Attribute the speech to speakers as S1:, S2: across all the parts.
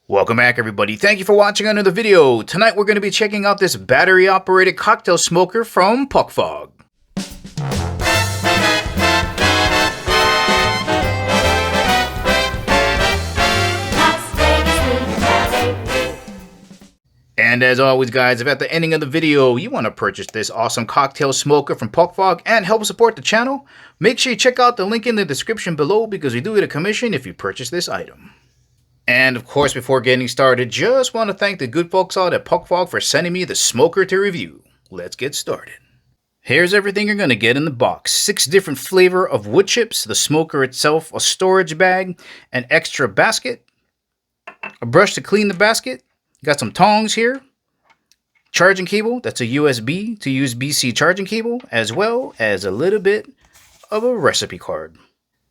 S1: Welcome back, everybody. Thank you for watching another video. Tonight we're going to be checking out this battery-operated cocktail smoker from Pockfog. And as always, guys, if at the ending of the video you want to purchase this awesome cocktail smoker from Pockfog and help support the channel, make sure you check out the link in the description below because we do get a commission if you purchase this item. And of course, before getting started, just want to thank the good folks out at Pockfog for sending me the smoker to review. Let's get started. Here's everything you're going to get in the box. 6 different flavor of wood chips, the smoker itself, a storage bag, an extra basket, a brush to clean the basket, got some tongs here, charging cable, that's a USB to USB-C charging cable, as well as a little bit of a recipe card.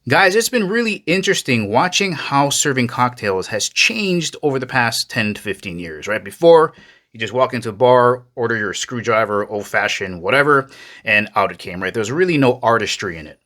S1: Guys, it's been really interesting watching how serving cocktails has changed over the past 10 to 15 years, right? Before, you just walk into a bar, order your screwdriver, old-fashioned, whatever, and out it came, right? There's really no artistry in it.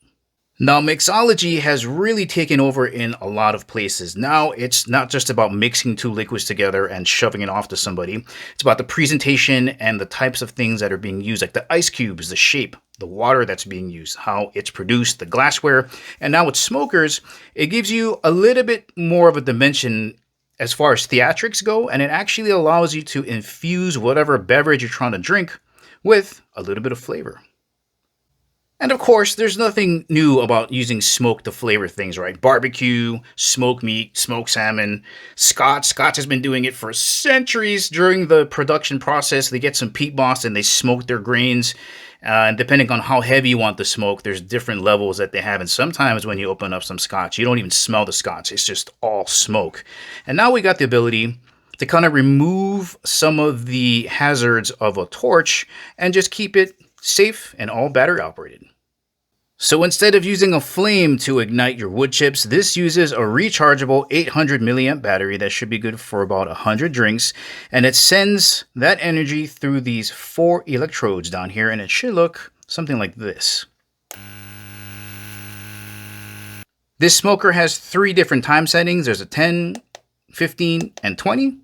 S1: Now, mixology has really taken over in a lot of places. Now, it's not just about mixing 2 liquids together and shoving it off to somebody. It's about the presentation and the types of things that are being used, like the ice cubes, the shape, the water that's being used, how it's produced, the glassware. And now with smokers, it gives you a little bit more of a dimension as far as theatrics go, and it actually allows you to infuse whatever beverage you're trying to drink with a little bit of flavor. And of course, there's nothing new about using smoke to flavor things, right? Barbecue, smoked meat, smoked salmon, Scotch. Scotch has been doing it for centuries. During the production process, they get some peat moss and they smoke their grains. And depending on how heavy you want the smoke, there's different levels that they have. And sometimes when you open up some Scotch, you don't even smell the Scotch. It's just all smoke. And now we got the ability to kind of remove some of the hazards of a torch and just keep it safe and all battery operated. So instead of using a flame to ignite your wood chips, this uses a rechargeable 800 milliamp battery that should be good for about 100 drinks, and it sends that energy through these 4 electrodes down here, and it should look something like this. This smoker has 3 different time settings. There's a 10, 15, and 20.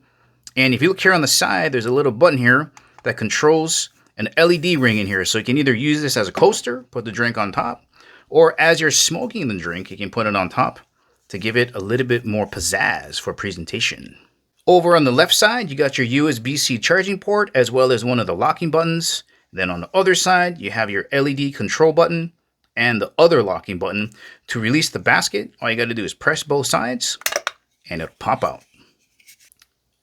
S1: And if you look here on the side, there's a little button here that controls an LED ring in here. So you can either use this as a coaster, put the drink on top, or as you're smoking the drink, you can put it on top to give it a little bit more pizzazz for presentation. Over on the left side, you got your USB-C charging port, as well as one of the locking buttons. Then on the other side, you have your LED control button and the other locking button. To release the basket, all you got to do is press both sides and it'll pop out.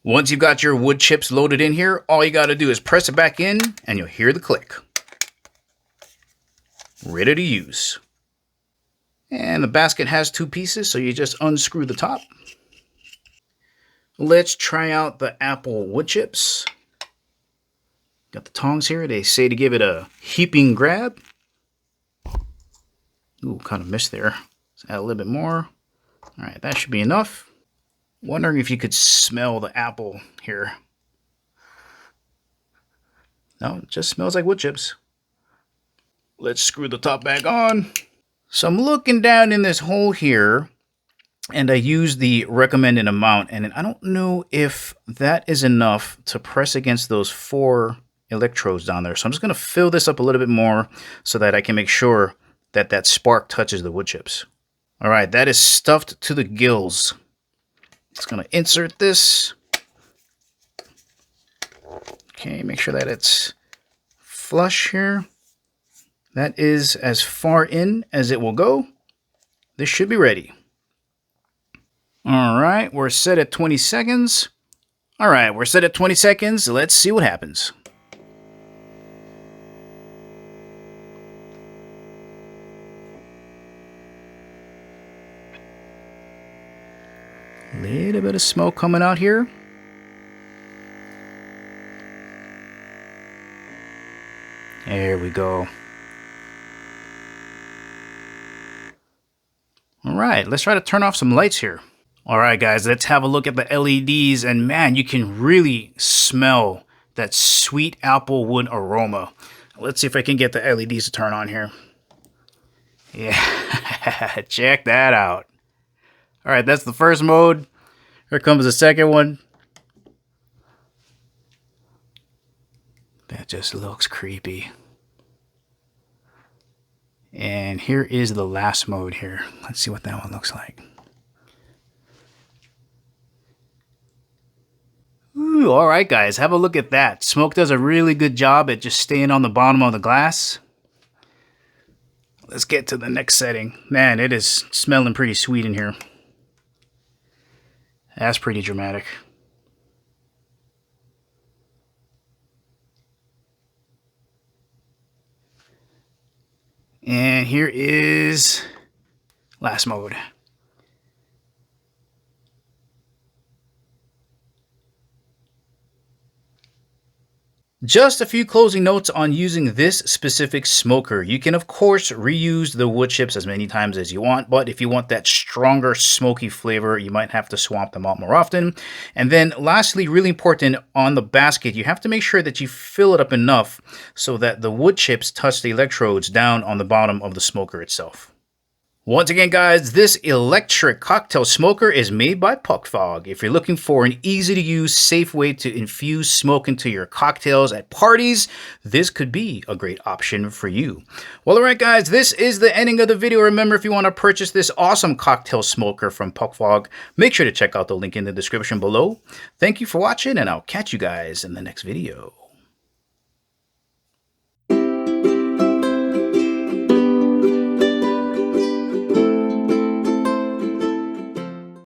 S1: Once you've got your wood chips loaded in here, all you got to do is press it back in and you'll hear the click. Ready to use. And the basket has 2 pieces, so you just unscrew the top. Let's try out the apple wood chips. Got the tongs here. They say to give it a heaping grab. Ooh, kind of missed there. Let's add a little bit more. All right, that should be enough. Wondering if you could smell the apple here. No, it just smells like wood chips. Let's screw the top back on. So I'm looking down in this hole here, and I use the recommended amount, and I don't know if that is enough to press against those 4 electrodes down there. So I'm just going to fill this up a little bit more so that I can make sure that that spark touches the wood chips. All right, that is stuffed to the gills. Just going to insert this. Okay, make sure that it's flush here. That is as far in as it will go. This should be ready. All right, we're set at 20 seconds. All right, we're set at 20 seconds. Let's see what happens. Little bit of smoke coming out here. There we go. All right, let's try to turn off some lights here. All right, guys, let's have a look at the LEDs. And man, you can really smell that sweet apple wood aroma. Let's see if I can get the LEDs to turn on here. Yeah, check that out. All right, that's the first mode. Here comes the second one. That just looks creepy. And here is the last mode here. Let's see what that one looks like. Ooh, all right, guys, have a look at that. Smoke does a really good job at just staying on the bottom of the glass. Let's get to the next setting. Man, it is smelling pretty sweet in here. That's pretty dramatic. And here is last mode. Just a few closing notes on using this specific smoker. You can, of course, reuse the wood chips as many times as you want, but if you want that stronger smoky flavor, you might have to swap them out more often. And then lastly, really important, on the basket, you have to make sure that you fill it up enough so that the wood chips touch the electrodes down on the bottom of the smoker itself. Once again, guys, this electric cocktail smoker is made by Pockfog. If you're looking for an easy-to-use, safe way to infuse smoke into your cocktails at parties, this could be a great option for you. Well, alright, guys, this is the ending of the video. Remember, if you want to purchase this awesome cocktail smoker from Pockfog, make sure to check out the link in the description below. Thank you for watching, and I'll catch you guys in the next video.